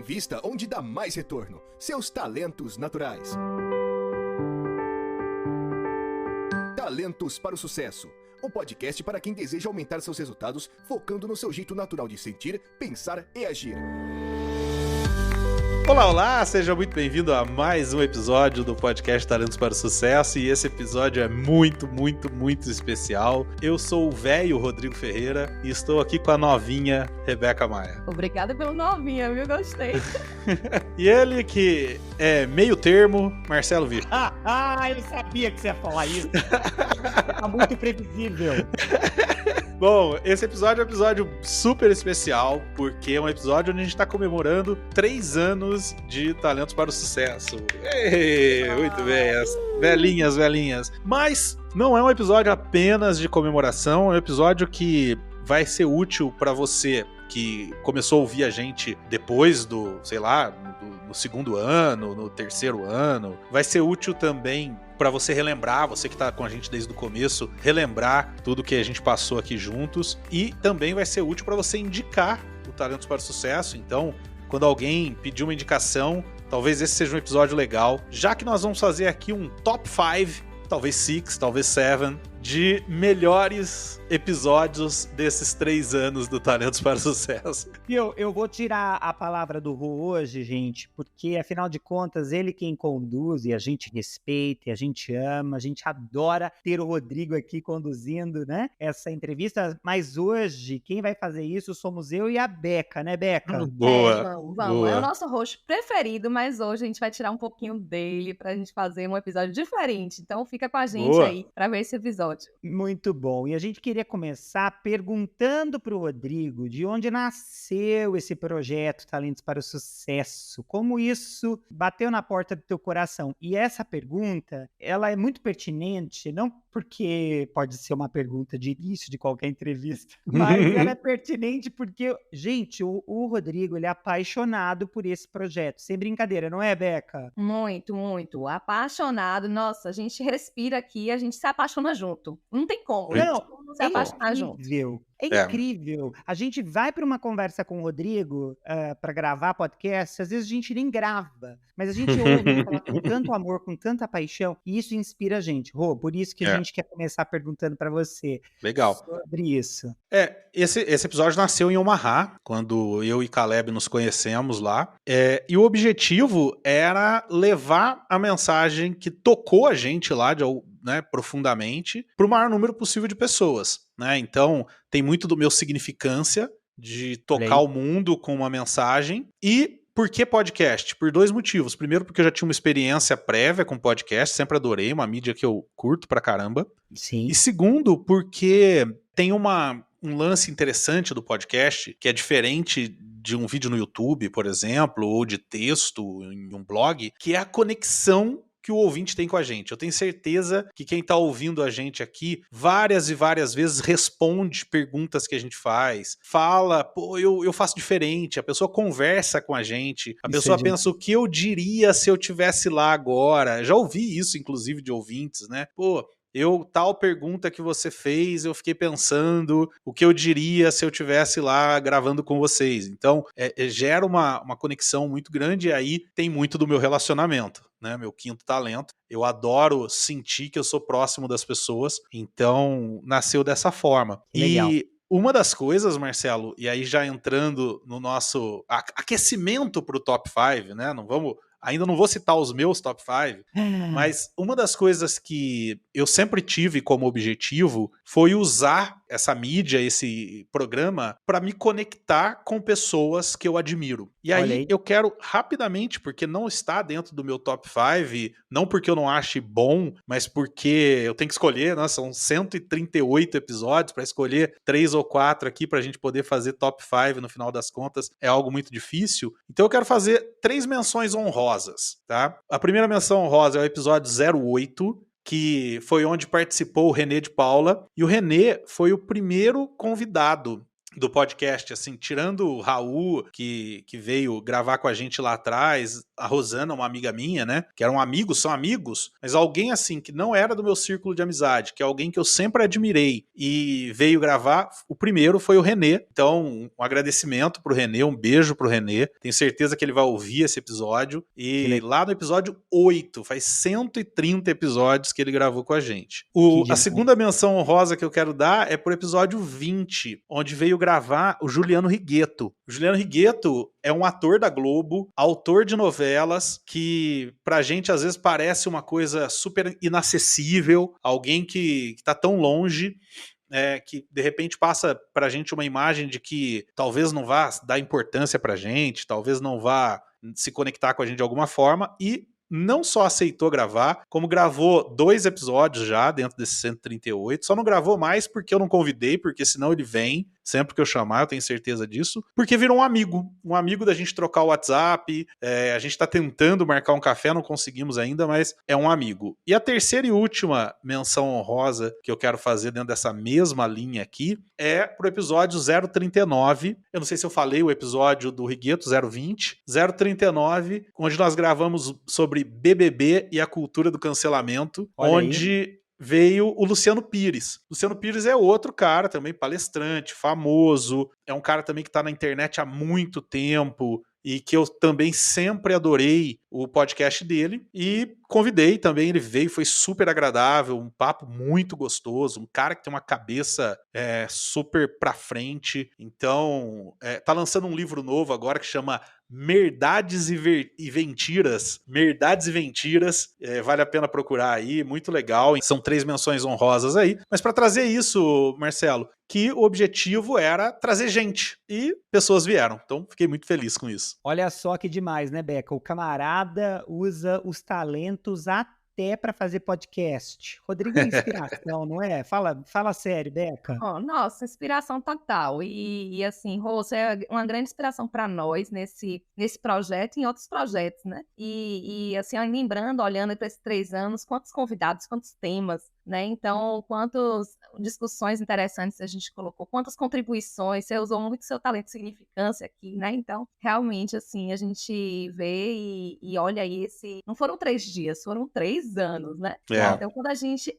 Invista onde dá mais retorno. Seus talentos naturais. Talentos para o Sucesso. Um podcast para quem deseja aumentar seus resultados, focando no seu jeito natural de sentir, pensar e agir. Olá, olá! Seja muito bem-vindo a mais um episódio do podcast Talentos para o Sucesso, e esse episódio é muito especial. Eu sou o velho Rodrigo Ferreira e estou aqui com a novinha Rebeca Maia. Obrigada pelo novinha, viu? Gostei. E ele que é meio termo, Marcelo Vitor. Eu sabia que você ia falar isso. Tá muito previsível. Bom, esse episódio é um episódio super especial, porque é um episódio onde a gente está comemorando 3 anos de Talentos para o Sucesso. Ei, muito bem, velhinhas. Mas não é um episódio apenas de comemoração, é um episódio que vai ser útil para você que começou a ouvir a gente depois do, no segundo ano, no terceiro ano. Vai ser útil também para você relembrar, você que tá com a gente desde o começo, relembrar tudo que a gente passou aqui juntos. E também vai ser útil para você indicar o Talentos para o Sucesso. Então, quando alguém pedir uma indicação, talvez esse seja um episódio legal, já que nós vamos fazer aqui um top 5, talvez 6, talvez 7, de melhores episódios desses 3 anos do Talentos para o Sucesso. E eu vou tirar a palavra do Rô hoje, gente, porque afinal de contas, ele quem conduz, e a gente respeita, e a gente ama, a gente adora ter o Rodrigo aqui conduzindo, né, essa entrevista, mas hoje, quem vai fazer isso somos eu e a Beca, né, Beca? Boa. Vamos. Boa. É o nosso host preferido, mas hoje a gente vai tirar um pouquinho dele pra gente fazer um episódio diferente. Então fica com a gente aí pra ver esse episódio. Muito bom. E a gente queria começar perguntando para o Rodrigo de onde nasceu esse projeto Talentos para o Sucesso, como isso bateu na porta do teu coração. E essa pergunta, ela é muito pertinente, não porque pode ser uma pergunta de início de qualquer entrevista, mas ela é pertinente porque, gente, o Rodrigo, ele é apaixonado por esse projeto. Sem brincadeira, não é, Beca? Muito. Apaixonado. Nossa, a gente respira aqui, a gente se apaixona junto. Não tem como. Não, se apaixonar junto. É incrível. A gente vai para uma conversa com o Rodrigo para gravar podcast, às vezes a gente nem grava, mas a gente ouve ele falar com tanto amor, com tanta paixão, e isso inspira a gente. Rô, por isso que a gente quer começar perguntando para você. Legal. Sobre isso. Esse episódio nasceu em Omaha, quando eu e Caleb nos conhecemos lá, e o objetivo era levar a mensagem que tocou a gente lá profundamente para o maior número possível de pessoas, né? Então, tem muito do meu significância de tocar o mundo com uma mensagem. E por que podcast? Por 2 motivos. Primeiro, porque eu já tinha uma experiência prévia com podcast, sempre adorei, uma mídia que eu curto pra caramba. Sim. E segundo, porque tem um lance interessante do podcast, que é diferente de um vídeo no YouTube, por exemplo, ou de texto em um blog, que é a conexão que o ouvinte tem com a gente. Eu tenho certeza que quem tá ouvindo a gente aqui várias e várias vezes responde perguntas que a gente faz, fala, eu faço diferente, a pessoa conversa com a gente, a pessoa pensa o que eu diria se eu tivesse lá agora. Já ouvi isso, inclusive, de ouvintes, né? Tal pergunta que você fez, eu fiquei pensando o que eu diria se eu tivesse lá gravando com vocês. Então, gera uma conexão muito grande, e aí tem muito do meu relacionamento, né? Meu quinto talento. Eu adoro sentir que eu sou próximo das pessoas, então nasceu dessa forma. Legal. E uma das coisas, Marcelo, e aí já entrando no nosso aquecimento para o top 5, né? Ainda não vou citar os meus top 5, mas uma das coisas que eu sempre tive como objetivo foi usar essa mídia, esse programa, para me conectar com pessoas que eu admiro. E aí eu quero rapidamente, porque não está dentro do meu top 5, não porque eu não ache bom, mas porque eu tenho que escolher, né? São 138 episódios para escolher 3 ou 4 aqui para a gente poder fazer top 5 no final das contas. É algo muito difícil. Então eu quero fazer 3 menções honrosas, tá? A primeira menção honrosa é o episódio 08, que foi onde participou o René de Paula, e o René foi o primeiro convidado do podcast, assim, tirando o Raul, que veio gravar com a gente lá atrás, a Rosana, uma amiga minha, né? Que eram amigos, são amigos, mas alguém assim, que não era do meu círculo de amizade, que é alguém que eu sempre admirei e veio gravar, o primeiro foi o Renê. Então, um agradecimento pro Renê, um beijo pro Renê. Tenho certeza que ele vai ouvir esse episódio. E lá no episódio 8, faz 130 episódios que ele gravou com a gente. A segunda menção honrosa que eu quero dar é pro episódio 20, onde veio gravar o Juliano Righetto. O Juliano Righetto é um ator da Globo, autor de novelas, que pra gente às vezes parece uma coisa super inacessível, alguém que tá tão longe, que de repente passa pra gente uma imagem de que talvez não vá dar importância pra gente, talvez não vá se conectar com a gente de alguma forma, e não só aceitou gravar, como gravou 2 episódios já dentro desses 138, só não gravou mais porque eu não convidei, porque senão ele vem sempre que eu chamar, eu tenho certeza disso, porque virou um amigo da gente trocar o WhatsApp, a gente tá tentando marcar um café, não conseguimos ainda, mas é um amigo. E a terceira e última menção honrosa que eu quero fazer dentro dessa mesma linha aqui é pro episódio 039, eu não sei se eu falei o episódio do Righetto 020, 039, onde nós gravamos sobre BBB e a cultura do cancelamento, onde veio o Luciano Pires. Luciano Pires é outro cara também, palestrante, famoso, é um cara também que tá na internet há muito tempo e que eu também sempre adorei o podcast dele e convidei também, ele veio, foi super agradável, um papo muito gostoso, um cara que tem uma cabeça super pra frente, então tá lançando um livro novo agora que chama Merdades e Ventiras. Merdades e Ventiras, vale a pena procurar aí, muito legal, são 3 menções honrosas aí, mas para trazer isso, Marcelo, que o objetivo era trazer gente, e pessoas vieram, então fiquei muito feliz com isso. Olha só que demais, né, Beca? O camarada usa os talentos até para fazer podcast. Rodrigo é inspiração, não é? Fala sério, Beca. Nossa, inspiração total. E assim, Rô, você é uma grande inspiração para nós nesse projeto e em outros projetos, né? E assim, lembrando, olhando para esses 3 anos, quantos convidados, quantos temas, né? Então, quantas discussões interessantes a gente colocou, quantas contribuições, você usou muito seu talento e significância aqui, né? Então, realmente, assim, a gente vê e olha aí não foram 3 dias, foram 3 anos, né? Então, quando a gente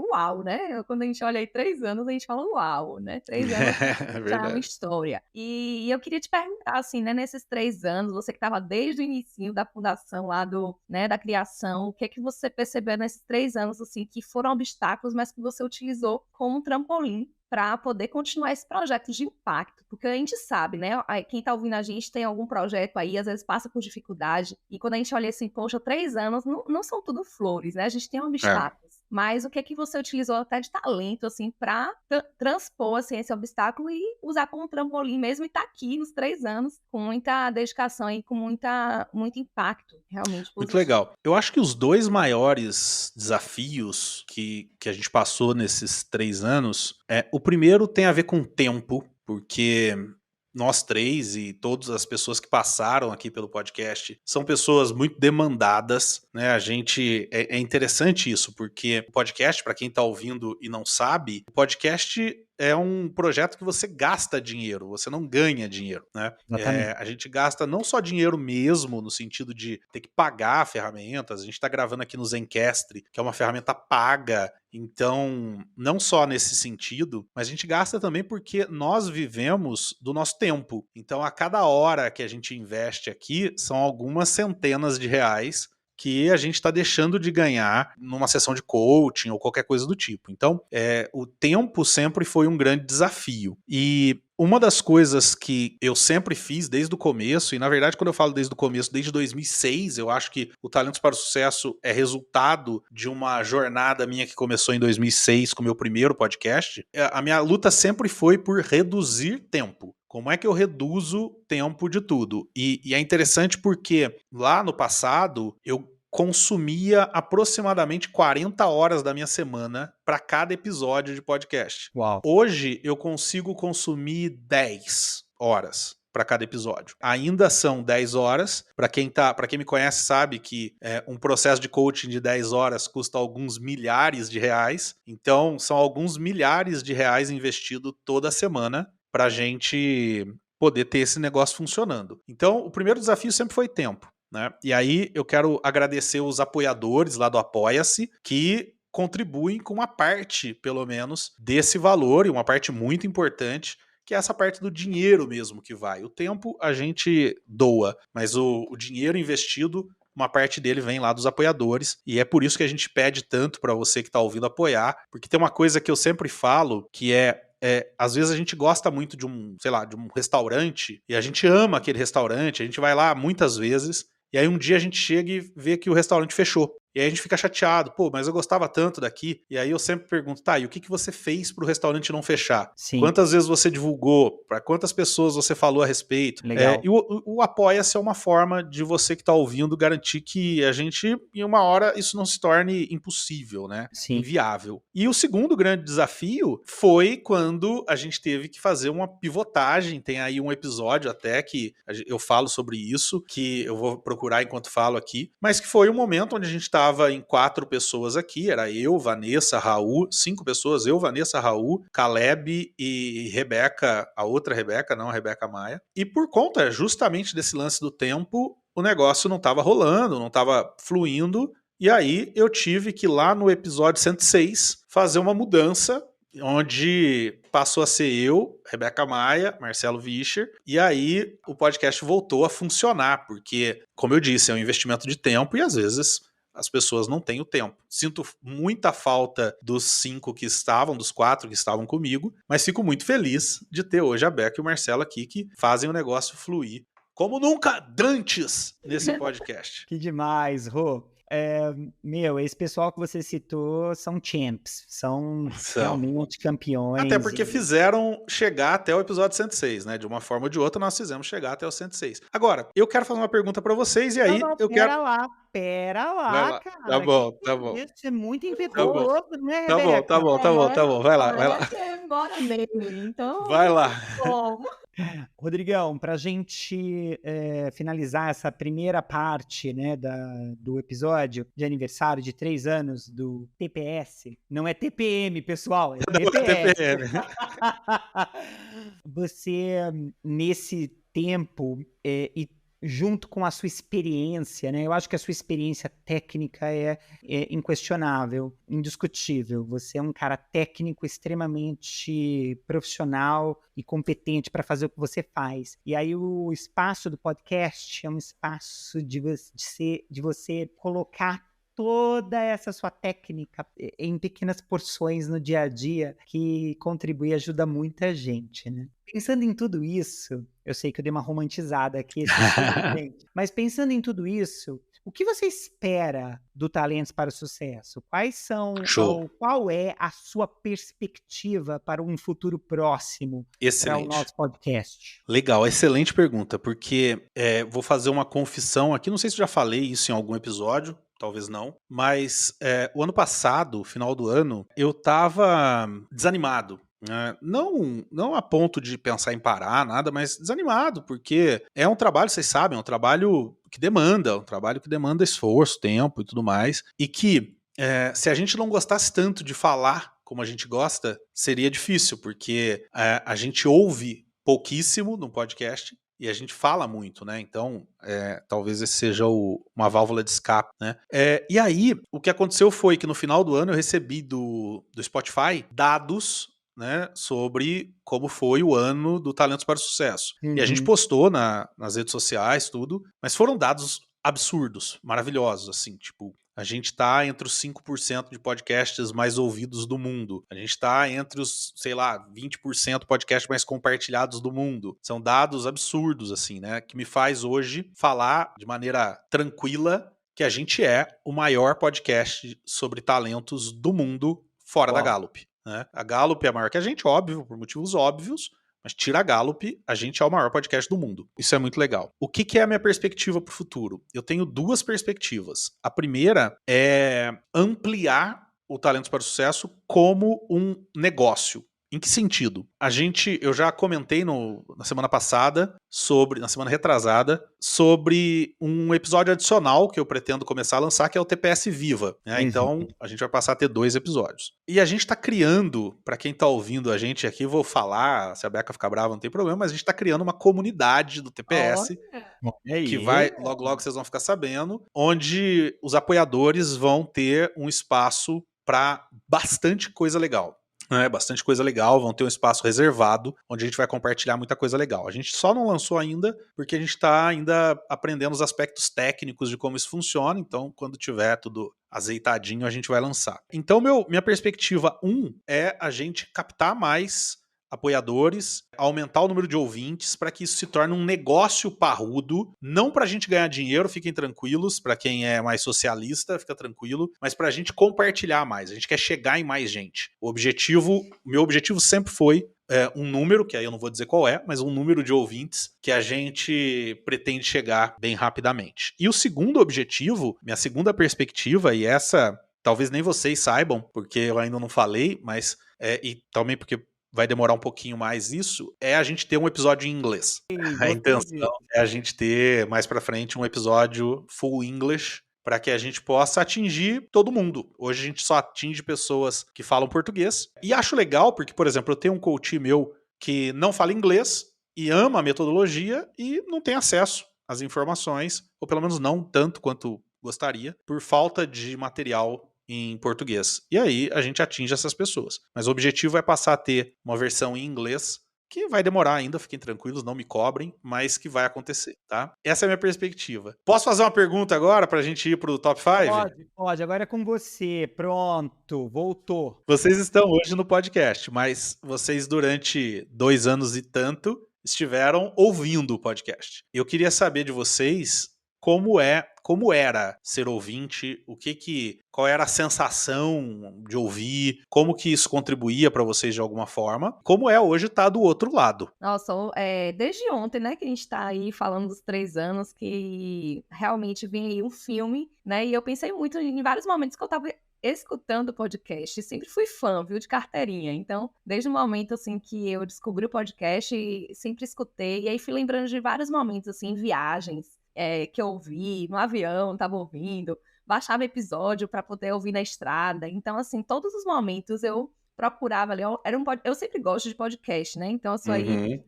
uau, né? Quando a gente olha aí 3 anos, a gente fala uau, né? 3 anos já é uma história. E eu queria te perguntar, assim, né? Nesses 3 anos, você que estava desde o início da fundação lá da criação, o que é que você percebeu nesses 3 anos, assim, que foram obstáculos, mas que você utilizou como um trampolim para poder continuar esse projeto de impacto, porque a gente sabe, né, quem tá ouvindo a gente tem algum projeto aí, às vezes passa por dificuldade, e quando a gente olha assim, poxa, 3 anos não são tudo flores, né, a gente tem obstáculos, mas o que é que você utilizou até de talento, assim, para transpor, assim, esse obstáculo e usar como trampolim mesmo e tá aqui nos 3 anos, com muita dedicação e com muito impacto, realmente positivo. Muito legal. Eu acho que os 2 maiores desafios que a gente passou nesses 3 anos, o primeiro tem a ver com tempo, porque nós 3 e todas as pessoas que passaram aqui pelo podcast são pessoas muito demandadas, né? A gente é interessante isso, porque o podcast, para quem tá ouvindo e não sabe, o podcast é um projeto que você gasta dinheiro, você não ganha dinheiro, né? A gente gasta não só dinheiro mesmo, no sentido de ter que pagar ferramentas, a gente tá gravando aqui no Zencastr, que é uma ferramenta paga, então não só nesse sentido, mas a gente gasta também porque nós vivemos do nosso tempo. Então a cada hora que a gente investe aqui, são algumas centenas de reais que a gente está deixando de ganhar numa sessão de coaching ou qualquer coisa do tipo. Então, o tempo sempre foi um grande desafio. E uma das coisas que eu sempre fiz desde o começo, e na verdade quando eu falo desde o começo, desde 2006, eu acho que o Talentos para o Sucesso é resultado de uma jornada minha que começou em 2006 com o meu primeiro podcast, a minha luta sempre foi por reduzir tempo. Como é que eu reduzo tempo de tudo? E é interessante porque lá no passado eu consumia aproximadamente 40 horas da minha semana para cada episódio de podcast. Uau. Hoje eu consigo consumir 10 horas para cada episódio. Ainda são 10 horas. Para quem me conhece sabe que um processo de coaching de 10 horas custa alguns milhares de reais. Então são alguns milhares de reais investidos toda semana para a gente poder ter esse negócio funcionando. Então, o primeiro desafio sempre foi tempo, né? E aí eu quero agradecer os apoiadores lá do Apoia-se, que contribuem com uma parte, pelo menos, desse valor, e uma parte muito importante, que é essa parte do dinheiro mesmo que vai. O tempo a gente doa, mas o dinheiro investido, uma parte dele vem lá dos apoiadores, e é por isso que a gente pede tanto para você que está ouvindo apoiar, porque tem uma coisa que eu sempre falo, que às vezes a gente gosta muito de um restaurante, e a gente ama aquele restaurante, a gente vai lá muitas vezes, e aí um dia a gente chega e vê que o restaurante fechou. E aí a gente fica chateado, pô, mas eu gostava tanto daqui. E aí eu sempre pergunto, tá, e o que você fez pro restaurante não fechar? Sim. Quantas vezes você divulgou? Para quantas pessoas você falou a respeito? Legal. E o Apoia-se é uma forma de você que tá ouvindo garantir que a gente, em uma hora, isso não se torne impossível, né? Sim. Inviável. E o segundo grande desafio foi quando a gente teve que fazer uma pivotagem. Tem aí um episódio até que eu falo sobre isso, que eu vou procurar enquanto falo aqui, mas que foi um momento onde a gente estava em 4 pessoas aqui, era eu, Vanessa, Raul, 5 pessoas, eu, Vanessa, Raul, Caleb e Rebeca, a outra Rebeca, não a Rebeca Maia. E por conta justamente desse lance do tempo, o negócio não estava rolando, não estava fluindo, e aí eu tive que lá no episódio 106 fazer uma mudança, onde passou a ser eu, Rebeca Maia, Marcelo Vischer, e aí o podcast voltou a funcionar, porque, como eu disse, é um investimento de tempo e às vezes as pessoas não têm o tempo. Sinto muita falta dos 5 que estavam, dos 4 que estavam comigo, mas fico muito feliz de ter hoje a Beca e o Marcelo aqui, que fazem o negócio fluir como nunca antes nesse podcast. Que demais, Rô. Esse pessoal que você citou são champs, são realmente campeões. Até porque fizeram chegar até o episódio 106, né? De uma forma ou de outra, nós fizemos chegar até o 106. Agora, eu quero fazer uma pergunta pra vocês, e aí Pera lá, cara. Tá bom. Isso é muito impetuoso, né, Tá Rebeca? bom. Vai lá. Bora mesmo, então. Vai lá. Rodrigão, para a gente finalizar essa primeira parte, né, do episódio de aniversário de 3 anos do TPS, não é TPM, pessoal, é TPS. Você, nesse tempo, e junto com a sua experiência, né? Eu acho que a sua experiência técnica é inquestionável, indiscutível. Você é um cara técnico extremamente profissional e competente para fazer o que você faz. E aí o espaço do podcast é um espaço de você colocar toda essa sua técnica em pequenas porções no dia a dia que contribui e ajuda muita gente, né? Pensando em tudo isso, eu sei que eu dei uma romantizada aqui, mas pensando em tudo isso, o que você espera do Talentos para o Sucesso? Qual é a sua perspectiva para um futuro próximo para o nosso podcast? Legal, excelente pergunta, porque vou fazer uma confissão aqui, não sei se eu já falei isso em algum episódio, talvez não, mas o ano passado, final do ano, eu tava desanimado. Não a ponto de pensar em parar, nada, mas desanimado, porque é um trabalho, vocês sabem, é um trabalho que demanda esforço, tempo e tudo mais, e que se a gente não gostasse tanto de falar como a gente gosta, seria difícil, porque a gente ouve pouquíssimo no podcast, e a gente fala muito, né? Então, talvez esse seja uma válvula de escape, né? E aí, o que aconteceu foi que no final do ano eu recebi do Spotify dados, né, sobre como foi o ano do Talentos para o Sucesso. E a gente postou nas redes sociais, tudo, mas foram dados absurdos, maravilhosos, assim, tipo, a gente tá entre os 5% de podcasts mais ouvidos do mundo. A gente tá entre os, 20% podcasts mais compartilhados do mundo. São dados absurdos, assim, né? Que me faz hoje falar de maneira tranquila que a gente é o maior podcast sobre talentos do mundo fora da Gallup. Né? A Gallup é maior que a gente, óbvio, por motivos óbvios, mas tira a Gallup, a gente é o maior podcast do mundo. Isso é muito legal. O que é a minha perspectiva para o futuro? Eu tenho 2 perspectivas. A primeira é ampliar o Talentos para o Sucesso como um negócio, Em que sentido? Eu já comentei na semana passada, na semana retrasada, sobre um episódio adicional que eu pretendo começar a lançar, que é o TPS Viva, né? Então, a gente vai passar a ter 2 episódios. E a gente tá criando, pra quem tá ouvindo a gente aqui, vou falar, se a Beca ficar brava não tem problema, mas a gente tá criando uma comunidade do TPS, que vai, logo vocês vão ficar sabendo, onde os apoiadores vão ter um espaço pra bastante coisa legal. Bastante coisa legal, vão ter um espaço reservado onde a gente vai compartilhar muita coisa legal. A gente só não lançou ainda porque a gente está ainda aprendendo os aspectos técnicos de como isso funciona, então quando tiver tudo azeitadinho a gente vai lançar. Então minha perspectiva 1 é a gente captar mais apoiadores, aumentar o número de ouvintes para que isso se torne um negócio parrudo, não para a gente ganhar dinheiro, fiquem tranquilos, para quem é mais socialista, fica tranquilo, mas para a gente compartilhar mais, a gente quer chegar em mais gente. O meu objetivo sempre foi um número, que aí eu não vou dizer qual é, mas um número de ouvintes que a gente pretende chegar bem rapidamente. E o segundo objetivo, minha segunda perspectiva, e essa talvez nem vocês saibam, porque eu ainda não falei, mas e também porque vai demorar um pouquinho mais isso, é a gente ter um episódio em inglês. A intenção é a gente ter, mais pra frente, um episódio full English, para que a gente possa atingir todo mundo. Hoje a gente só atinge pessoas que falam português. E acho legal, porque, por exemplo, eu tenho um coach meu que não fala inglês e ama a metodologia e não tem acesso às informações, ou pelo menos não tanto quanto gostaria, por falta de material em português. E aí a gente atinge essas pessoas. Mas o objetivo é passar a ter uma versão em inglês, que vai demorar ainda, fiquem tranquilos, não me cobrem, mas que vai acontecer, tá? Essa é a minha perspectiva. Posso fazer uma pergunta agora pra gente ir pro top 5? Pode. Agora é com você. Pronto, voltou. Vocês estão hoje no podcast, mas vocês durante 2 anos e tanto estiveram ouvindo o podcast. Eu queria saber de vocês como era ser ouvinte, qual era a sensação de ouvir, como que isso contribuía para vocês de alguma forma, como é hoje estar do outro lado. Nossa, desde ontem, né, que a gente tá aí falando dos 3 anos, que realmente vem aí um filme, né, e eu pensei muito em vários momentos que eu tava escutando o podcast, sempre fui fã, viu, de carteirinha, então, desde o momento, assim, que eu descobri o podcast, sempre escutei, e aí fui lembrando de vários momentos, assim, em viagens, que eu ouvi, no avião, tava ouvindo, baixava episódio para poder ouvir na estrada. Então, assim, todos os momentos eu procurava ali. Eu sempre gosto de podcast, né? Então, eu sou aí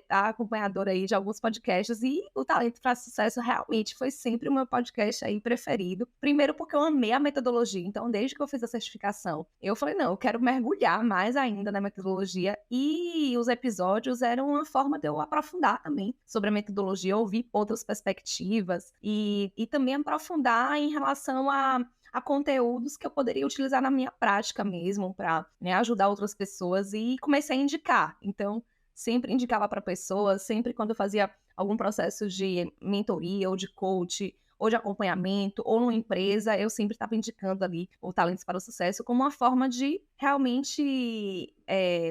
acompanhadora aí de alguns podcasts e o Talento para Sucesso realmente foi sempre o meu podcast aí preferido. Primeiro porque eu amei a metodologia, então desde que eu fiz a certificação, eu falei, não, eu quero mergulhar mais ainda na metodologia e os episódios eram uma forma de eu aprofundar também sobre a metodologia, ouvir outras perspectivas e também aprofundar em relação a conteúdos que eu poderia utilizar na minha prática mesmo, para, né, ajudar outras pessoas e comecei a indicar. Então, sempre indicava para pessoas, sempre quando eu fazia algum processo de mentoria ou de coach, ou de acompanhamento, ou numa empresa, eu sempre estava indicando ali o Talentos para o Sucesso como uma forma de realmente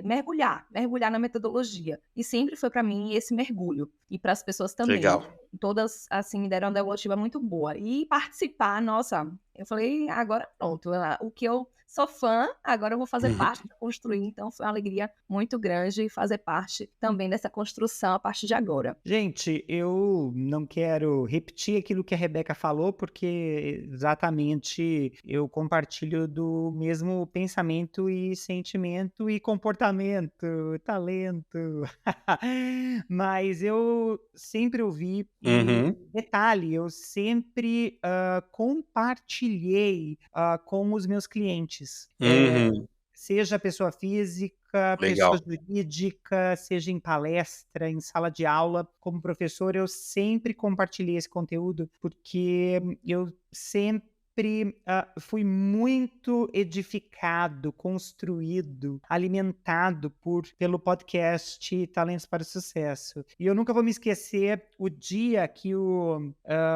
mergulhar na metodologia. E sempre foi para mim esse mergulho. E para as pessoas também. Legal. Todas, assim, me deram uma devolutiva muito boa. E participar, nossa, eu falei, agora pronto, o que eu sou fã, agora eu vou fazer parte de construir. Então foi uma alegria muito grande fazer parte também dessa construção a partir de agora. Gente, eu não quero repetir aquilo que a Rebeca falou, porque exatamente eu compartilho do mesmo pensamento e sentimento e comportamento, talento. Mas eu sempre ouvi, e detalhe, eu sempre compartilhei com os meus clientes. Seja pessoa física, Legal. pessoa jurídica, seja em palestra, em sala de aula, como professor, eu sempre compartilhei esse conteúdo, porque eu sempre fui muito edificado, construído, alimentado pelo podcast Talentos para o Sucesso. E eu nunca vou me esquecer o dia que o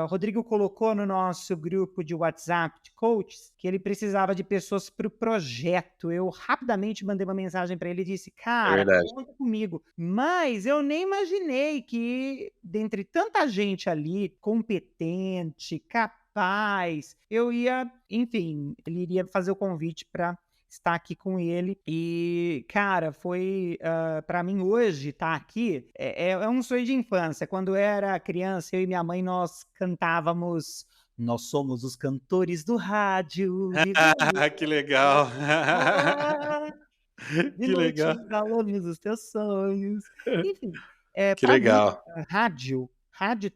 Rodrigo colocou no nosso grupo de WhatsApp de coaches que ele precisava de pessoas para o projeto. Eu rapidamente mandei uma mensagem para ele e disse, cara, conta comigo. Mas eu nem imaginei que, dentre tanta gente ali, competente, capaz, eu ia, enfim, ele iria fazer o convite para estar aqui com ele. E, cara, foi, para mim hoje, estar aqui, é um sonho de infância. Quando eu era criança, eu e minha mãe, nós cantávamos Nós somos os cantores do rádio, Que legal. de Que noite legal. embalamos os teus sonhos. Enfim, Que para mim, legal. rádio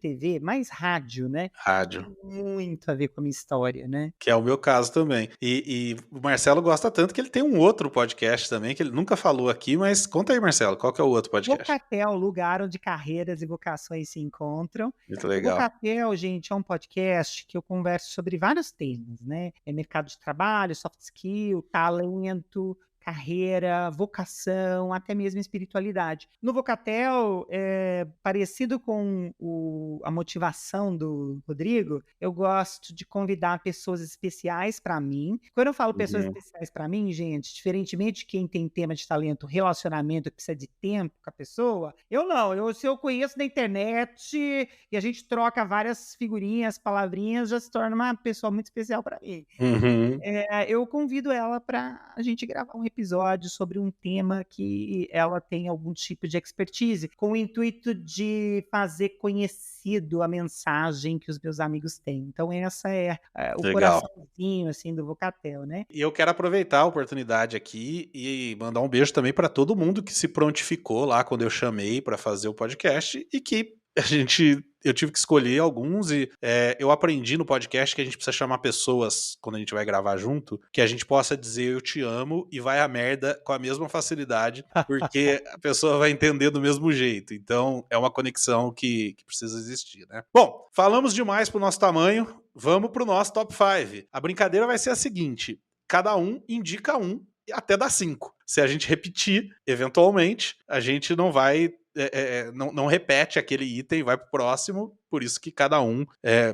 TV, mais rádio, né? Rádio. Tem muito a ver com a minha história, né? Que é o meu caso também. E o Marcelo gosta tanto que ele tem um outro podcast também, que ele nunca falou aqui, mas conta aí, Marcelo, qual que é o outro podcast? Vocatel, lugar onde carreiras e vocações se encontram. Muito O legal. Vocatel, gente, é um podcast que eu converso sobre vários temas, né? É mercado de trabalho, soft skill, talento, carreira, vocação, até mesmo espiritualidade. No Vocatel, parecido com a motivação do Rodrigo, eu gosto de convidar pessoas especiais para mim. Quando eu falo pessoas Uhum. especiais para mim, gente, diferentemente de quem tem tema de talento, relacionamento, que precisa de tempo com a pessoa, se eu conheço na internet e a gente troca várias figurinhas, palavrinhas, já se torna uma pessoa muito especial para mim. Uhum. Eu convido ela para a gente gravar um episódio sobre um tema que ela tem algum tipo de expertise, com o intuito de fazer conhecido a mensagem que os meus amigos têm. Então, essa é o Legal. coraçãozinho assim, do Vocatel, né? E eu quero aproveitar a oportunidade aqui e mandar um beijo também para todo mundo que se prontificou lá quando eu chamei para fazer o podcast e que eu tive que escolher alguns e eu aprendi no podcast que a gente precisa chamar pessoas, quando a gente vai gravar junto, que a gente possa dizer eu te amo e vai a merda com a mesma facilidade, porque a pessoa vai entender do mesmo jeito. Então, é uma conexão que precisa existir, né? Bom, falamos demais pro nosso tamanho, vamos pro nosso top 5. A brincadeira vai ser a seguinte, cada um indica um e até dá 5. Se a gente repetir, eventualmente, a gente não vai... não repete aquele item, vai pro próximo, por isso que cada um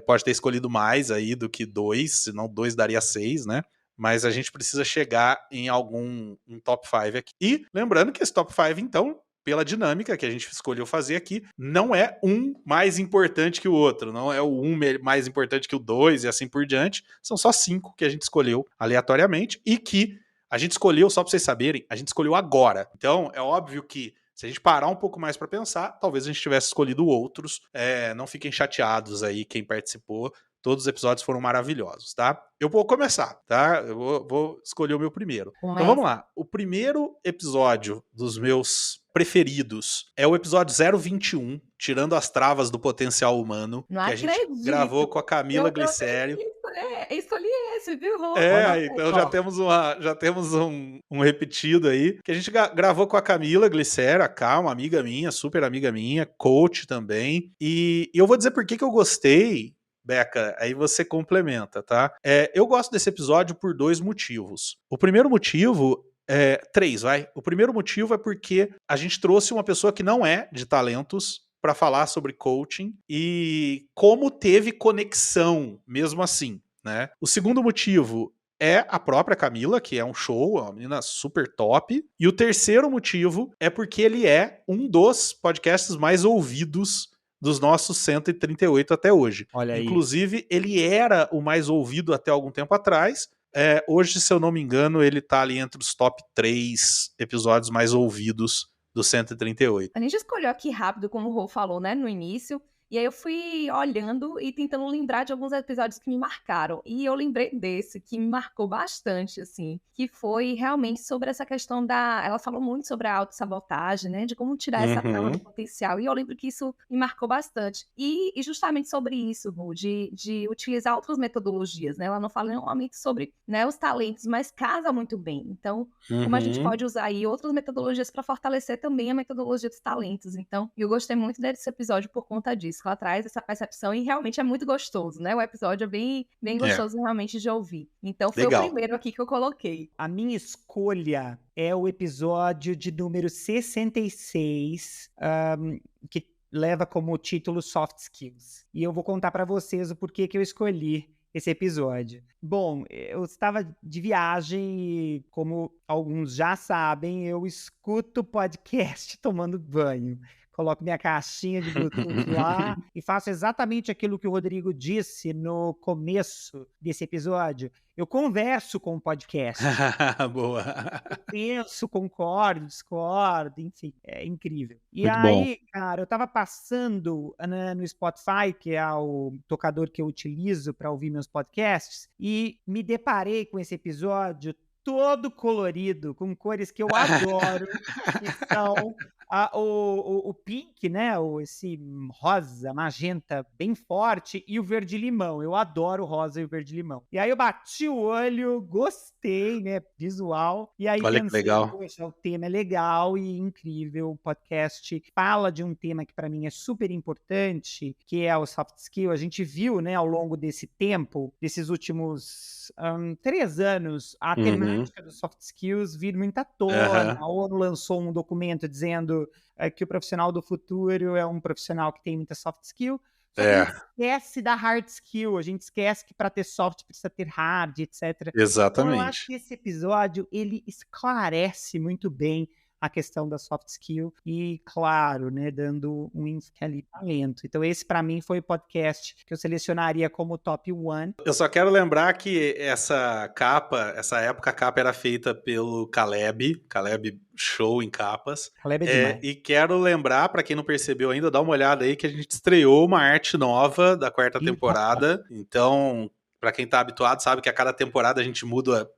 pode ter escolhido mais aí do que 2, senão 2 daria 6, né? Mas a gente precisa chegar em algum top 5 aqui. E lembrando que esse top 5, então, pela dinâmica que a gente escolheu fazer aqui, não é um mais importante que o outro, não é o um mais importante que o 2 e assim por diante, são só 5 que a gente escolheu aleatoriamente e que a gente escolheu, só pra vocês saberem, a gente escolheu agora. Então, é óbvio que se a gente parar um pouco mais para pensar, talvez a gente tivesse escolhido outros. Não fiquem chateados aí quem participou. Todos os episódios foram maravilhosos, tá? Eu vou começar, tá? Eu vou escolher o meu primeiro. Então vamos lá. O primeiro episódio dos meus preferidos é o episódio 021, Tirando as Travas do Potencial Humano, Não que a acredito. gente gravou com a Camila Glicério. Escolhi esse, viu, Rô? Então já temos um repetido aí, que a gente gravou com a Camila Glicério, uma amiga minha, super amiga minha, coach também, e eu vou dizer por que eu gostei, Beca, aí você complementa, tá? Eu gosto desse episódio por 2 motivos. O primeiro motivo... 3, vai. O primeiro motivo é porque a gente trouxe uma pessoa que não é de talentos para falar sobre coaching e como teve conexão mesmo assim, né? O segundo motivo é a própria Camila, que é um show, é uma menina super top. E o terceiro motivo é porque ele é um dos podcasts mais ouvidos dos nossos 138 até hoje. Olha aí. Inclusive, ele era o mais ouvido até algum tempo atrás. Hoje, se eu não me engano, ele tá ali entre os top 3 episódios mais ouvidos do 138. A gente escolheu aqui rápido, como o Rô falou, né, no início. E aí eu fui olhando e tentando lembrar de alguns episódios que me marcaram. E eu lembrei desse, que me marcou bastante, assim. Que foi realmente sobre essa questão da... Ela falou muito sobre a autossabotagem, né? De como tirar essa trava do potencial. E eu lembro que isso me marcou bastante. E justamente sobre isso, Ru, de utilizar outras metodologias, né? Ela não fala normalmente sobre, né, os talentos, mas casa muito bem. Então, como a gente pode usar aí outras metodologias para fortalecer também a metodologia dos talentos. Então, eu gostei muito desse episódio por conta disso. Ela traz essa percepção e realmente é muito gostoso, né? O episódio é bem gostoso realmente de ouvir. Então foi Legal. O primeiro aqui que eu coloquei. A minha escolha é o episódio de número 66, que leva como título Soft Skills. E eu vou contar para vocês o porquê que eu escolhi esse episódio. Bom, eu estava de viagem e, como alguns já sabem, eu escuto podcast tomando banho. coloco minha caixinha de Bluetooth lá e faço exatamente aquilo que o Rodrigo disse no começo desse episódio. Eu converso com o podcast. Boa. Eu penso, concordo, discordo, enfim, é incrível. E Muito bom. aí, cara, eu tava passando, né, no Spotify, que é o tocador que eu utilizo para ouvir meus podcasts, e me deparei com esse episódio todo colorido, com cores que eu adoro, que são o pink, né? Esse rosa, magenta bem forte, e o verde-limão. Eu adoro o rosa e o verde-limão. E aí eu bati o olho, gostei, né? Visual. E aí Olha que pensei, legal. poxa, o tema é legal e incrível. O podcast fala de um tema que para mim é super importante, que é o soft skill. A gente viu, né, ao longo desse tempo, desses últimos 3 anos, a temática dos soft skills vir muito à tona. A ONU lançou um documento dizendo que o profissional do futuro é um profissional que tem muita soft skill. Só que a gente esquece da hard skill, a gente esquece que para ter soft precisa ter hard, etc. Então eu acho Exatamente. que esse episódio, ele esclarece muito bem a questão da soft skill e, claro, né, dando um ênfase ali talento. Então esse, para mim, foi o podcast que eu selecionaria como top 1. Eu só quero lembrar que essa época a capa era feita pelo Caleb Show em capas. Caleb é demais. E quero lembrar, pra quem não percebeu ainda, dá uma olhada aí que a gente estreou uma arte nova da 4ª temporada. Então, pra quem tá habituado, sabe que a cada temporada a gente muda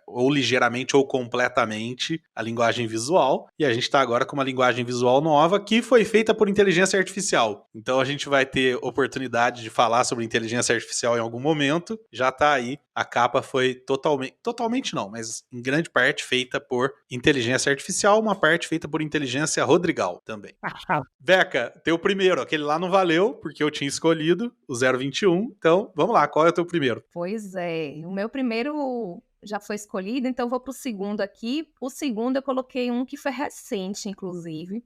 ou ligeiramente ou completamente a linguagem visual, e a gente está agora com uma linguagem visual nova que foi feita por inteligência artificial. Então a gente vai ter oportunidade de falar sobre inteligência artificial em algum momento. Já está aí, a capa foi totalmente não, mas em grande parte feita por inteligência artificial, uma parte feita por inteligência Rodrigal também. Veca, teu primeiro, aquele lá não valeu, porque eu tinha escolhido o 021, então vamos lá, qual é o teu primeiro? Pois é, o meu primeiro já foi escolhido, então eu vou pro segundo aqui. O segundo eu coloquei um que foi recente, inclusive,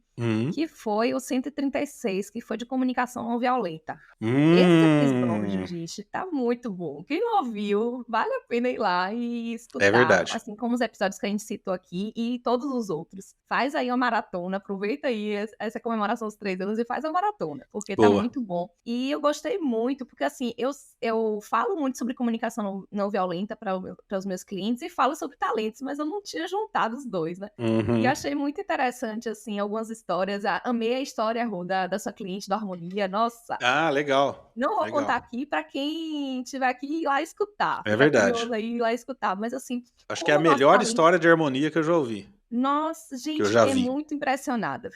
que foi o 136, que foi de comunicação não violenta. Esse episódio, gente, tá muito bom. Quem não ouviu, vale a pena ir lá e escutar. É verdade. Assim como os episódios que a gente citou aqui e todos os outros. Faz aí uma maratona, aproveita aí essa comemoração dos 3 anos e faz a maratona, porque tá muito bom. E eu gostei muito, porque assim, eu falo muito sobre comunicação não violenta para os meus clientes e falo sobre talentos, mas eu não tinha juntado os dois, né? E achei muito interessante, assim, algumas histórias. Amei a história, Rô, da sua cliente da Harmonia. Nossa! Ah, legal. Não vou contar aqui para quem tiver aqui ir lá escutar. É verdade. Ir lá escutar, mas assim... Acho que é a melhor história de harmonia que eu já ouvi. Nossa, gente, fiquei muito impressionada.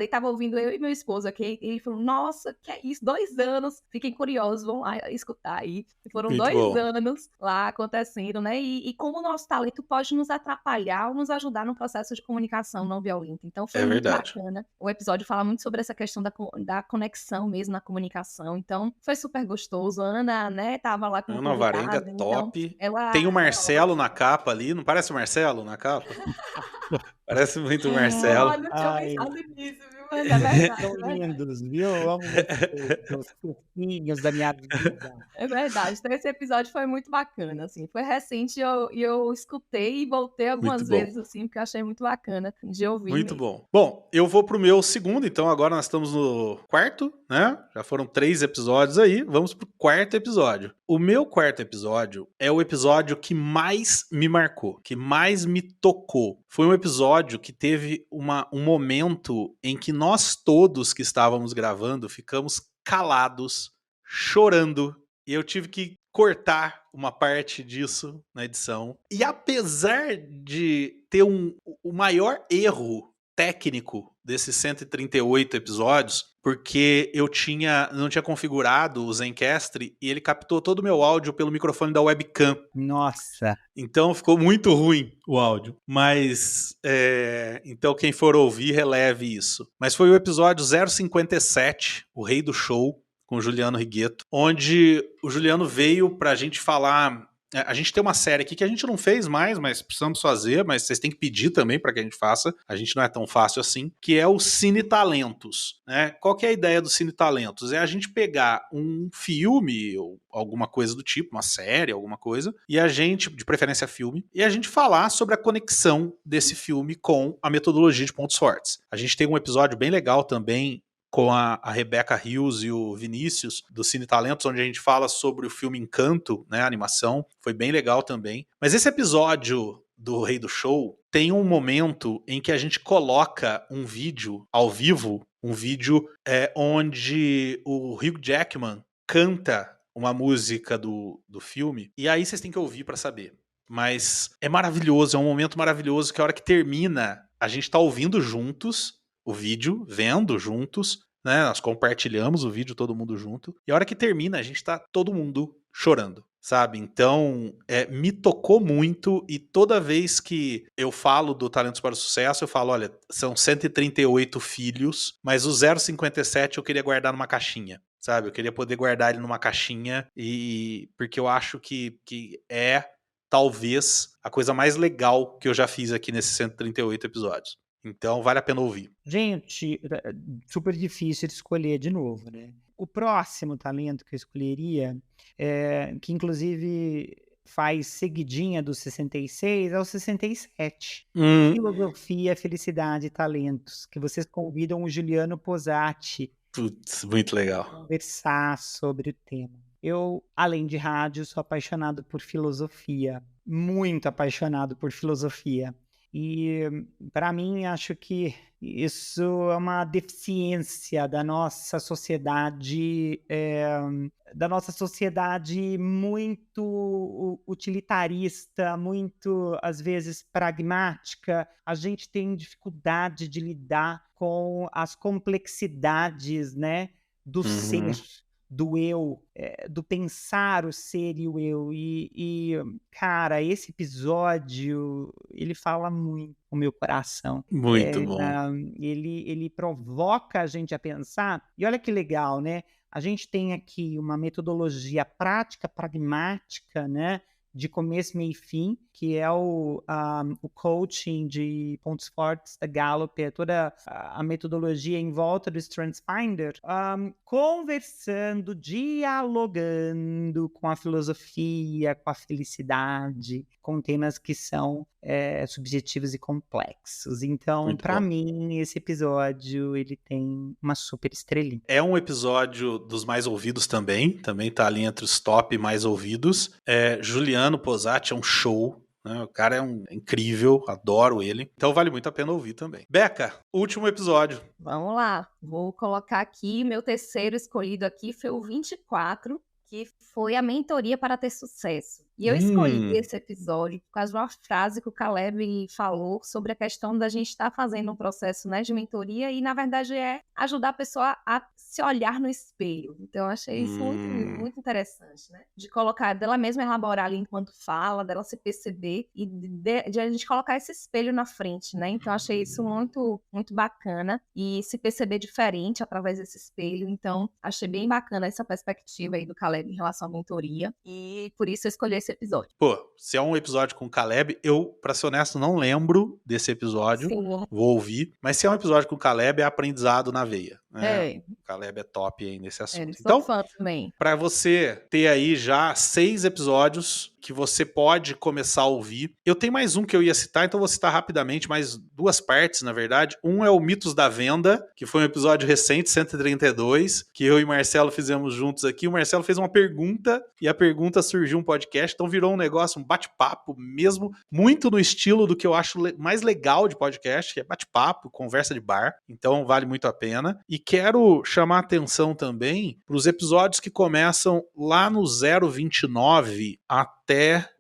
E tava ouvindo eu e meu esposo aqui, e ele falou, nossa, que é isso, 2 anos. Fiquem curiosos, vão lá escutar aí. E foram muito 2 anos lá acontecendo, né? E como o nosso talento pode nos atrapalhar ou nos ajudar no processo de comunicação não violenta. Então foi muito bacana. O episódio fala muito sobre essa questão da conexão mesmo na comunicação. Então foi super gostoso. A Ana, né, tava lá com Ana Alvarenga, top. Então, tem o Marcelo na capa ali, não parece o Marcelo na capa? Parece muito o Marcelo. Não tinha pensado nisso, viu? Mas é verdade. São lindos, viu? Eu amo os fofinhos da minha vida. É verdade. Então esse episódio foi muito bacana, assim. Foi recente e eu escutei e voltei algumas vezes, assim, porque eu achei muito bacana de ouvir. Muito bom. Bom, eu vou pro meu segundo, então agora nós estamos no 4º, né? Já foram 3 episódios aí, vamos pro 4º episódio. O meu 4º episódio é o episódio que mais me marcou, que mais me tocou. Foi um episódio que teve um momento em que nós todos que estávamos gravando ficamos calados, chorando, e eu tive que cortar uma parte disso na edição. E apesar de ter o maior erro técnico desses 138 episódios, porque eu não tinha configurado o Zencastr e ele captou todo o meu áudio pelo microfone da webcam. Nossa! Então ficou muito ruim o áudio. Mas, então quem for ouvir, releve isso. Mas foi o episódio 057, o Rei do Show, com o Juliano Righetto, onde o Juliano veio pra gente falar A gente tem uma série aqui que a gente não fez mais, mas precisamos fazer, mas vocês têm que pedir também para que a gente faça. A gente não é tão fácil assim, que é o Cine Talentos, né? Qual que é a ideia do Cine Talentos? É a gente pegar um filme ou alguma coisa do tipo, uma série, alguma coisa, e a gente, de preferência filme, e a gente falar sobre a conexão desse filme com a metodologia de pontos fortes. A gente tem um episódio bem legal também com a Rebecca Hills e o Vinícius, do Cine Talentos, onde a gente fala sobre o filme Encanto, né, a animação, foi bem legal também. Mas esse episódio do Rei do Show tem um momento em que a gente coloca um vídeo ao vivo, um vídeo onde o Hugh Jackman canta uma música do filme, e aí vocês têm que ouvir para saber. Mas é maravilhoso, é um momento maravilhoso que a hora que termina, a gente tá ouvindo juntos o vídeo, vendo juntos, né? Nós compartilhamos o vídeo todo mundo junto. E a hora que termina, a gente tá todo mundo chorando, sabe? Então, me tocou muito e toda vez que eu falo do Talentos para o Sucesso, eu falo, olha, são 138 filhos, mas o 057 eu queria guardar numa caixinha, sabe? Eu queria poder guardar ele numa caixinha porque eu acho que é talvez a coisa mais legal que eu já fiz aqui nesses 138 episódios. Então, vale a pena ouvir. Gente, super difícil de escolher de novo, né? O próximo talento que eu escolheria, que inclusive faz seguidinha do 66, é o 67. Filosofia, Felicidade e Talentos, que vocês convidam o Juliano Posati. Putz, muito legal. Conversar sobre o tema. Eu, além de rádio, sou apaixonado por filosofia. Muito apaixonado por filosofia. E, para mim, acho que isso é uma deficiência da nossa sociedade, muito utilitarista, muito, às vezes, pragmática. A gente tem dificuldade de lidar com as complexidades, né, do ser, do eu, do pensar o ser e o eu. Cara, esse episódio, ele fala muito com o meu coração. Muito bom. Ele provoca a gente a pensar, e olha que legal, né? A gente tem aqui uma metodologia prática, pragmática, né? De começo, meio e fim, que é o coaching de pontos fortes da Gallup, é toda a metodologia em volta do StrengthsFinder, conversando, dialogando com a filosofia, com a felicidade, com temas que são subjetivos e complexos. Então, para mim, esse episódio, ele tem uma super estrelinha. É um episódio dos mais ouvidos também tá ali entre os top mais ouvidos. Juliano Posati é um show, né? O cara é incrível, adoro ele. Então vale muito a pena ouvir também. Beca, último episódio. Vamos lá, vou colocar aqui, meu terceiro escolhido aqui foi o 24, que foi a mentoria para ter sucesso. E eu escolhi esse episódio por causa de uma frase que o Caleb falou sobre a questão da gente estar fazendo um processo, né, de mentoria e, na verdade, é ajudar a pessoa a se olhar no espelho. Então, eu achei isso muito, muito interessante, né? De colocar, dela mesma elaborar ali enquanto fala, dela se perceber e de a gente colocar esse espelho na frente, né? Então, eu achei isso muito, muito bacana e se perceber diferente através desse espelho. Então, achei bem bacana essa perspectiva aí do Caleb em relação à mentoria e, por isso, eu escolhi esse episódio. Pô, se é um episódio com o Caleb, eu, pra ser honesto, não lembro desse episódio. Sim. Vou ouvir. Mas se é um episódio com o Caleb, é aprendizado na veia. É. O Caleb é top aí nesse assunto. Eu sou Então, fã também. pra você ter aí já 6 episódios que você pode começar a ouvir. Eu tenho mais um que eu ia citar, então vou citar rapidamente, mais 2 partes, na verdade. Um é o Mitos da Venda, que foi um episódio recente, 132, que eu e Marcelo fizemos juntos aqui. O Marcelo fez uma pergunta, e a pergunta surgiu um podcast, então virou um negócio, um bate-papo mesmo, muito no estilo do que eu acho mais legal de podcast, que é bate-papo, conversa de bar. Então vale muito a pena. E quero chamar a atenção também para os episódios que começam lá no 029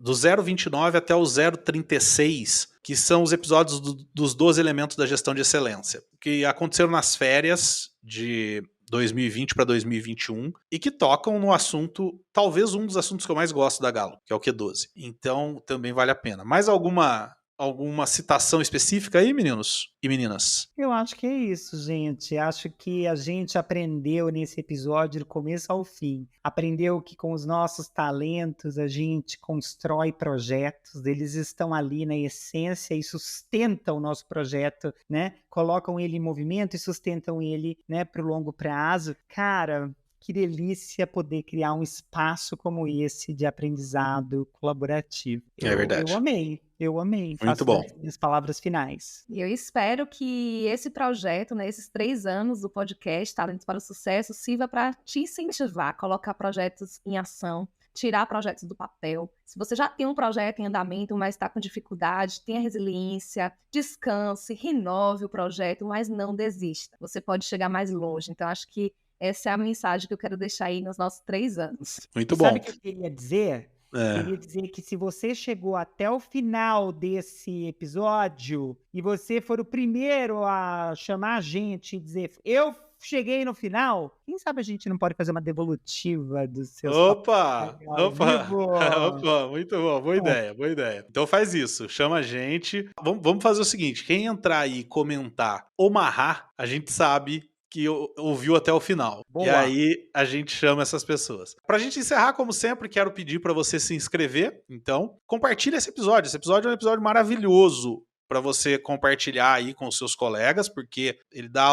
do 029 até o 036, que são os episódios dos 12 elementos da gestão de excelência, que aconteceram nas férias de 2020 para 2021 e que tocam no assunto, talvez um dos assuntos que eu mais gosto da Gallup, que é o Q12. Então também vale a pena. Mais alguma alguma citação específica aí, meninos e meninas? Eu acho que é isso, gente. Acho que a gente aprendeu nesse episódio do começo ao fim. Aprendeu que com os nossos talentos a gente constrói projetos, eles estão ali na essência e sustentam o nosso projeto, né? Colocam ele em movimento e sustentam ele, né, para o longo prazo. Cara, que delícia poder criar um espaço como esse de aprendizado colaborativo. É verdade. Eu amei. Muito bom. As palavras finais. E eu espero que esse projeto, né, esses 3 anos do podcast Talentos para o Sucesso, sirva para te incentivar, colocar projetos em ação, tirar projetos do papel. Se você já tem um projeto em andamento, mas está com dificuldade, tenha resiliência, descanse, renove o projeto, mas não desista. Você pode chegar mais longe. Então, acho que essa é a mensagem que eu quero deixar aí nos nossos 3 anos. Muito bom. Sabe o que eu queria dizer? Queria dizer que se você chegou até o final desse episódio e você for o primeiro a chamar a gente e dizer eu cheguei no final, quem sabe a gente não pode fazer uma devolutiva dos seus... Opa, muito bom, boa ideia. Então faz isso, chama a gente. Vamos fazer o seguinte, quem entrar aí e comentar Omaha, a gente sabe que ouviu até o final. Boa. E aí a gente chama essas pessoas. Pra gente encerrar, como sempre, quero pedir pra você se inscrever. Então, compartilha esse episódio. Esse episódio é um episódio maravilhoso pra você compartilhar aí com os seus colegas, porque ele dá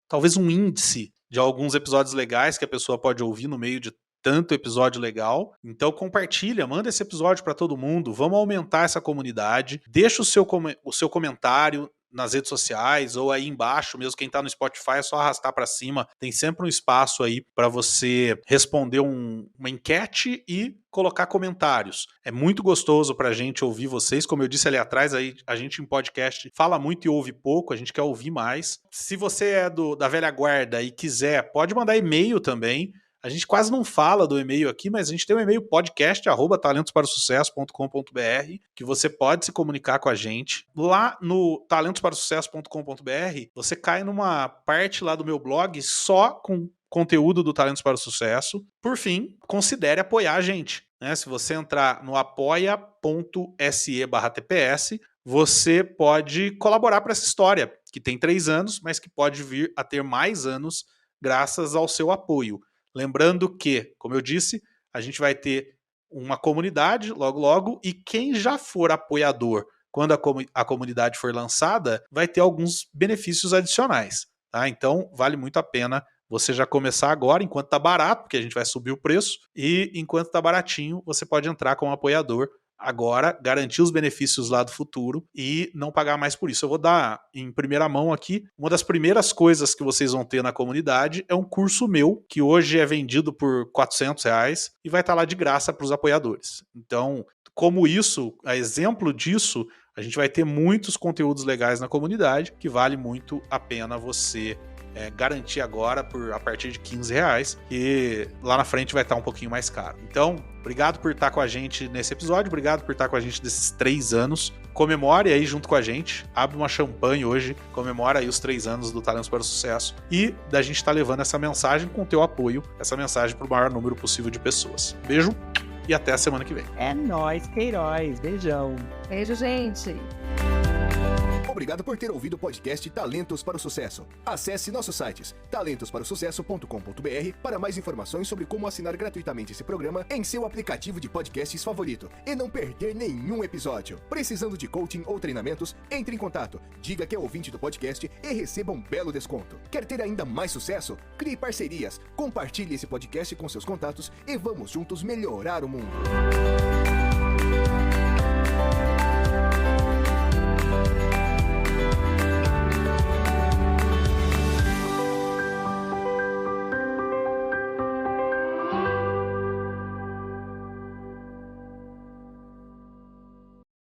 talvez um índice de alguns episódios legais que a pessoa pode ouvir no meio de tanto episódio legal. Então compartilha, manda esse episódio pra todo mundo. Vamos aumentar essa comunidade. Deixa o seu comentário nas redes sociais ou aí embaixo, mesmo quem tá no Spotify é só arrastar para cima, tem sempre um espaço aí para você responder uma enquete e colocar comentários. É muito gostoso pra gente ouvir vocês, como eu disse ali atrás, aí a gente em podcast fala muito e ouve pouco, a gente quer ouvir mais. Se você é da velha guarda e quiser, pode mandar e-mail também. A gente quase não fala do e-mail aqui, mas a gente tem um e-mail podcast@talentosparosucesso.com.br que você pode se comunicar com a gente. Lá no talentosparosucesso.com.br você cai numa parte lá do meu blog só com conteúdo do Talentos para o Sucesso. Por fim, considere apoiar a gente, né? Se você entrar no apoia.se/tps, você pode colaborar para essa história, que tem 3 anos, mas que pode vir a ter mais anos graças ao seu apoio. Lembrando que, como eu disse, a gente vai ter uma comunidade logo logo e quem já for apoiador quando a comunidade for lançada vai ter alguns benefícios adicionais, tá? Então vale muito a pena você já começar agora enquanto tá barato, porque a gente vai subir o preço, e enquanto tá baratinho você pode entrar como apoiador agora, garantir os benefícios lá do futuro e não pagar mais por isso. Eu vou dar em primeira mão aqui, uma das primeiras coisas que vocês vão ter na comunidade é um curso meu, que hoje é vendido por R$400 e vai estar lá de graça para os apoiadores. Então, como isso, a exemplo disso, a gente vai ter muitos conteúdos legais na comunidade, que vale muito a pena você garantir agora a partir de R$15, e lá na frente vai estar um pouquinho mais caro. Então, obrigado por estar com a gente nesse episódio, obrigado por estar com a gente desses 3 anos. Comemore aí junto com a gente, abre uma champanhe hoje, comemora aí os 3 anos do Talentos para o Sucesso e da gente estar levando essa mensagem com o teu apoio, essa mensagem para o maior número possível de pessoas. Beijo e até a semana que vem. É nóis, Queiroz. Beijão. Beijo, gente. Obrigado por ter ouvido o podcast Talentos para o Sucesso. Acesse nossos sites talentosparosucesso.com.br para mais informações sobre como assinar gratuitamente esse programa em seu aplicativo de podcasts favorito e não perder nenhum episódio. Precisando de coaching ou treinamentos? Entre em contato, diga que é ouvinte do podcast e receba um belo desconto. Quer ter ainda mais sucesso? Crie parcerias, compartilhe esse podcast com seus contatos e vamos juntos melhorar o mundo.